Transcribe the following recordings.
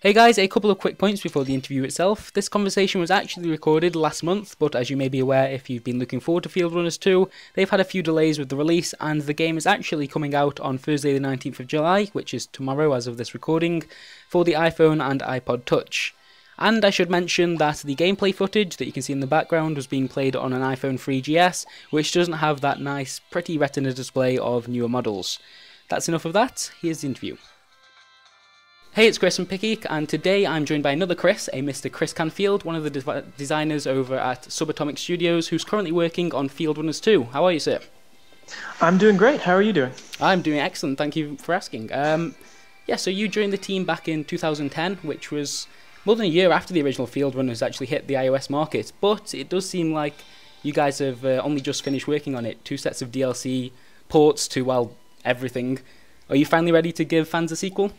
Hey guys, a couple of quick points before the interview itself. This conversation was actually recorded last month, but as you may be aware if you've been looking forward to Fieldrunners 2, they've had a few delays with the release, and the game is actually coming out on Thursday the 19th of July, which is tomorrow as of this recording, for the iPhone and iPod Touch. And I should mention that the gameplay footage that you can see in the background was being played on an iPhone 3GS, which doesn't have that nice, pretty retina display of newer models. That's enough of that, here's the interview. Hey, it's Chris from Pickgeek, and today I'm joined by another Chris, a Mr. Chris Canfield, one of the designers over at Subatomic Studios, who's currently working on Fieldrunners 2. How are you, sir? I'm doing great. How are you doing? I'm doing excellent, thank you for asking. So you joined the team back in 2010, which was more than a year after the original Fieldrunners actually hit the iOS market, but it does seem like you guys have only just finished working on it. 2 sets of DLC, ports to, well, everything. Are you finally ready to give fans a sequel?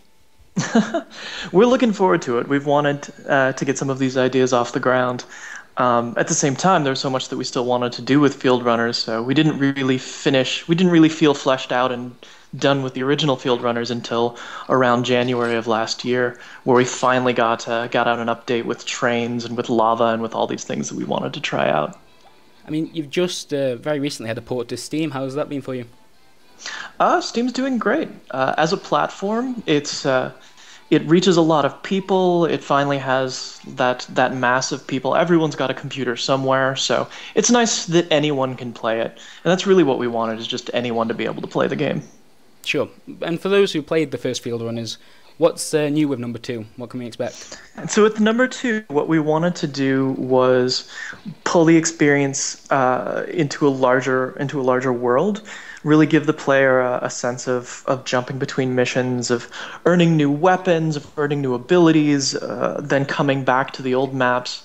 We're looking forward to it. We've wanted to get some of these ideas off the ground. At the same time, there's so much that we still wanted to do with Fieldrunners, so we didn't really feel fleshed out and done with the original Fieldrunners until around January of last year, where we finally got out an update with trains and with lava and with all these things that we wanted to try out. I mean, you've just very recently had a port to Steam. How's that been for you? Steam's doing great. As a platform, it reaches a lot of people. It finally has that mass of people. Everyone's got a computer somewhere, so it's nice that anyone can play it. And that's really what we wanted, is just anyone to be able to play the game. Sure. And for those who played the first Fieldrunners, what's new with number 2? What can we expect? And so with number 2, what we wanted to do was pull the experience into a larger world. Really give the player a sense of jumping between missions, of earning new weapons, of earning new abilities, then coming back to the old maps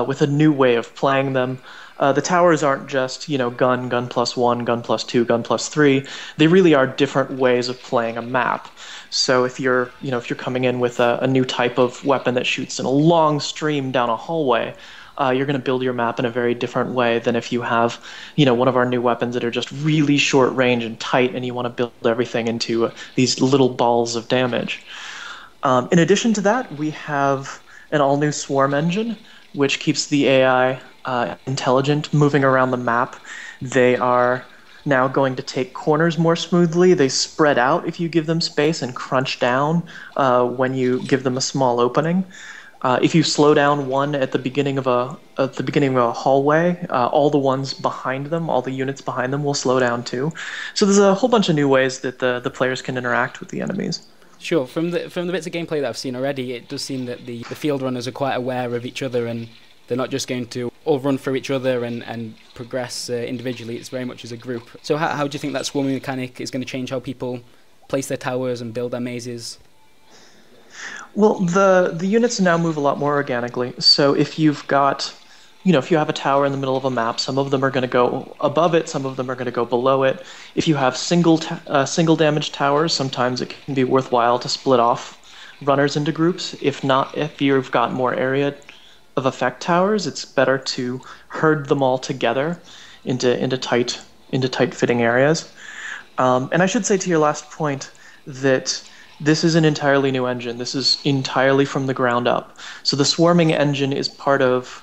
with a new way of playing them. The towers aren't just, gun +1, gun +2, gun +3. They really are different ways of playing a map. So if you're coming in with a new type of weapon that shoots in a long stream down a hallway, you're going to build your map in a very different way than if you have, one of our new weapons that are just really short range and tight, and you want to build everything into these little balls of damage. In addition to that, we have an all-new swarm engine, which keeps the AI intelligent, moving around the map. They are now going to take corners more smoothly. They spread out if you give them space and crunch down when you give them a small opening. If you slow down one at the beginning of a hallway, all the ones behind them, all the units behind them will slow down too. So there's a whole bunch of new ways that the players can interact with the enemies. Sure. From the bits of gameplay that I've seen already, it does seem that the Fieldrunners are quite aware of each other, and they're not just going to all run through each other and progress individually. It's very much as a group. So how do you think that swarming mechanic is going to change how people place their towers and build their mazes? Well, the units now move a lot more organically. So if you've got, if you have a tower in the middle of a map, some of them are going to go above it, some of them are going to go below it. If you have single damage towers, sometimes it can be worthwhile to split off runners into groups. If you've got more area of effect towers, it's better to herd them all together into tight fitting areas. And I should say to your last point that this is an entirely new engine. This is entirely from the ground up. So the swarming engine is part of,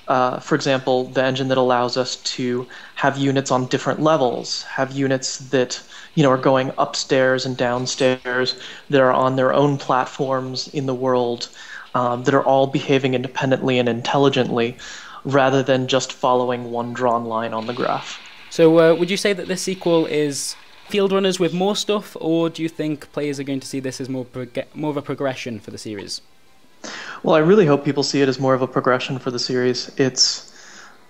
for example, the engine that allows us to have units on different levels, have units that are going upstairs and downstairs, that are on their own platforms in the world, that are all behaving independently and intelligently, rather than just following one drawn line on the graph. So would you say that this sequel is Fieldrunners with more stuff, or do you think players are going to see this as more of a progression for the series? Well, I really hope people see it as more of a progression for the series. It's,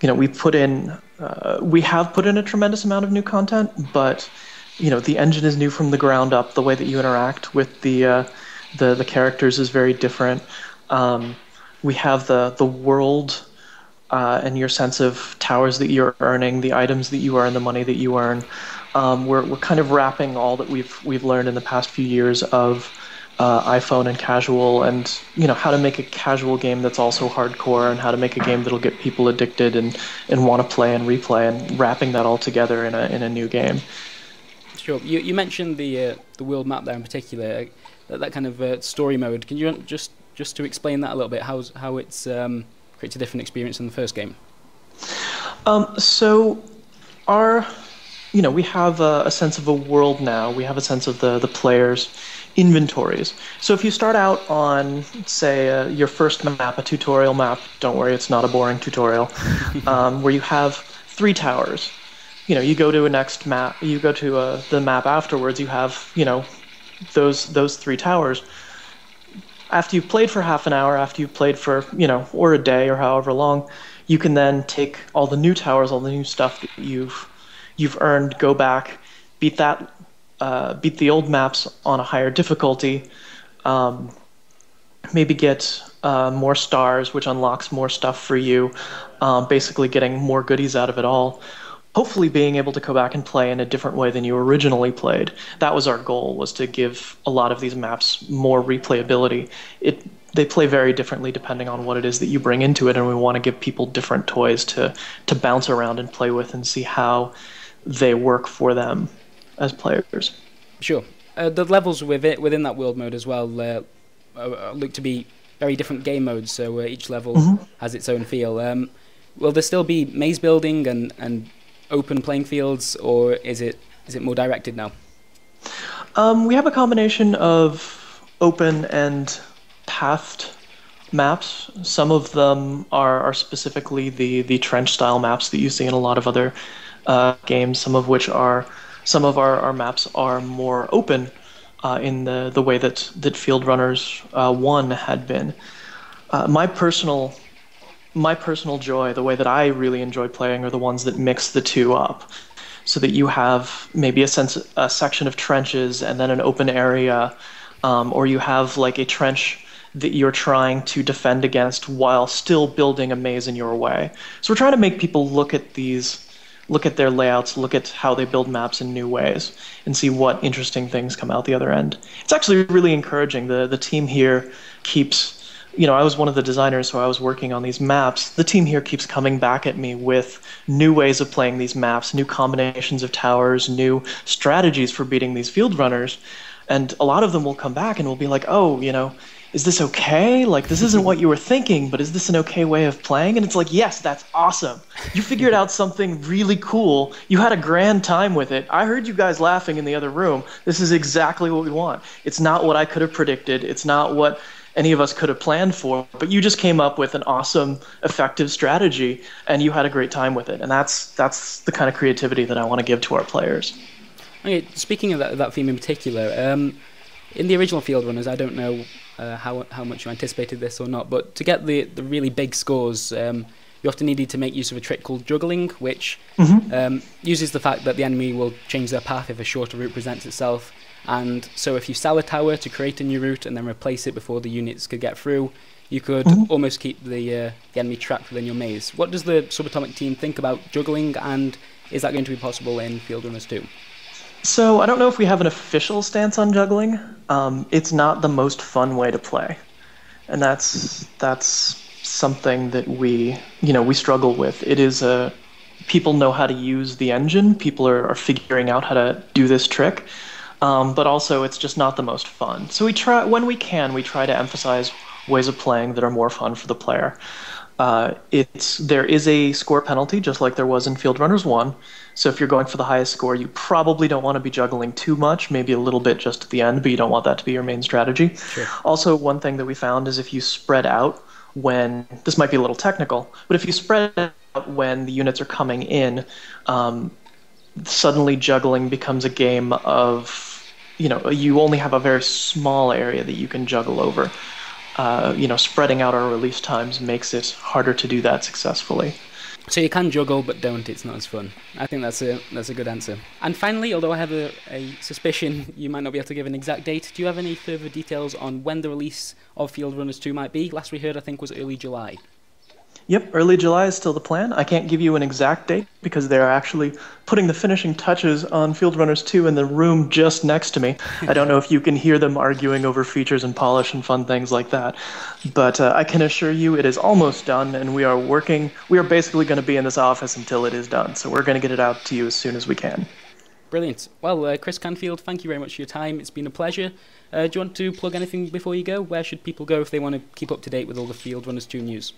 we have put in a tremendous amount of new content, but the engine is new from the ground up. The way that you interact with the characters is very different. We have the world and your sense of towers that you're earning, the items that you earn, the money that you earn. We're kind of wrapping all that we've learned in the past few years of iPhone and casual, and how to make a casual game that's also hardcore, and how to make a game that'll get people addicted and want to play and replay, and wrapping that all together in a new game. Sure. You mentioned the world map there in particular, that kind of story mode. Can you just to explain that a little bit, how it's creates a different experience in the first game? So we have a sense of a world now. We have a sense of the players' inventories. So if you start out on, say, your first map, a tutorial map, don't worry, it's not a boring tutorial, where you have 3 towers. You go to a next map, you go to the map afterwards, you have, those 3 towers. After you've played for half an hour, after you've played for, or a day or however long, you can then take all the new towers, all the new stuff that you've earned, go back, beat the old maps on a higher difficulty, maybe get more stars, which unlocks more stuff for you, basically getting more goodies out of it all. Hopefully being able to go back and play in a different way than you originally played. That was our goal, was to give a lot of these maps more replayability. They play very differently depending on what it is that you bring into it, and we want to give people different toys to bounce around and play with and see how they work for them as players. Sure. The levels within that world mode as well look to be very different game modes, so each level has its own feel. Will there still be maze building and open playing fields, or is it more directed now? We have a combination of open and pathed maps. Some of them are specifically the trench style maps that you see in a lot of other games. Some of our maps are more open in the way that Fieldrunners 1 had been. My personal joy, the way that I really enjoy playing, are the ones that mix the two up, so that you have maybe a section of trenches and then an open area, or you have like a trench that you're trying to defend against while still building a maze in your way. So we're trying to make people look at their layouts, look at how they build maps in new ways, and see what interesting things come out the other end. It's actually really encouraging. The team here keeps... I was one of the designers, so I was working on these maps. The team here keeps coming back at me with new ways of playing these maps, new combinations of towers, new strategies for beating these field runners. And a lot of them will come back and will be like, oh, is this okay? Like, this isn't what you were thinking, but is this an okay way of playing? And it's like, yes, that's awesome. You figured out something really cool. You had a grand time with it. I heard you guys laughing in the other room. This is exactly what we want. It's not what I could have predicted. It's not what any of us could have planned for, but you just came up with an awesome, effective strategy, and you had a great time with it. And that's the kind of creativity that I want to give to our players. Okay, speaking of that theme in particular, in the original Fieldrunners, I don't know how much you anticipated this or not, but to get the really big scores, you often needed to make use of a trick called juggling, which uses the fact that the enemy will change their path if a shorter route presents itself. And so if you sell a tower to create a new route and then replace it before the units could get through, you could almost keep the enemy trapped within your maze. What does the Subatomic team think about juggling, and is that going to be possible in Fieldrunners 2? So I don't know if we have an official stance on juggling. It's not the most fun way to play, and that's something that we struggle with. It is people know how to use the engine. People are figuring out how to do this trick. But also it's just not the most fun. So we try to emphasize ways of playing that are more fun for the player. There is a score penalty, just like there was in Fieldrunners 1. So if you're going for the highest score, you probably don't want to be juggling too much, maybe a little bit just at the end, but you don't want that to be your main strategy. Sure. Also, one thing that we found is if you spread out this might be a little technical, but if you spread out when the units are coming in, suddenly juggling becomes a game of, you only have a very small area that you can juggle over. Spreading out our release times makes it harder to do that successfully. So you can juggle, but don't. It's not as fun. I think that's a good answer. And finally, although I have a suspicion you might not be able to give an exact date, do you have any further details on when the release of Fieldrunners 2 might be? Last we heard, I think, was early July. Yep, early July is still the plan. I can't give you an exact date because they're actually putting the finishing touches on Fieldrunners 2 in the room just next to me. I don't know if you can hear them arguing over features and polish and fun things like that. But I can assure you it is almost done, and we are basically going to be in this office until it is done. So we're going to get it out to you as soon as we can. Brilliant. Well, Chris Canfield, thank you very much for your time. It's been a pleasure. Do you want to plug anything before you go? Where should people go if they want to keep up to date with all the Fieldrunners 2 news?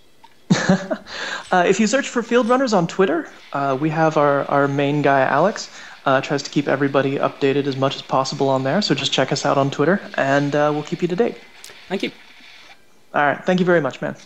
If you search for Fieldrunners on Twitter, we have our main guy, Alex, tries to keep everybody updated as much as possible on there. So just check us out on Twitter, and we'll keep you to date. Thank you. All right. Thank you very much, man.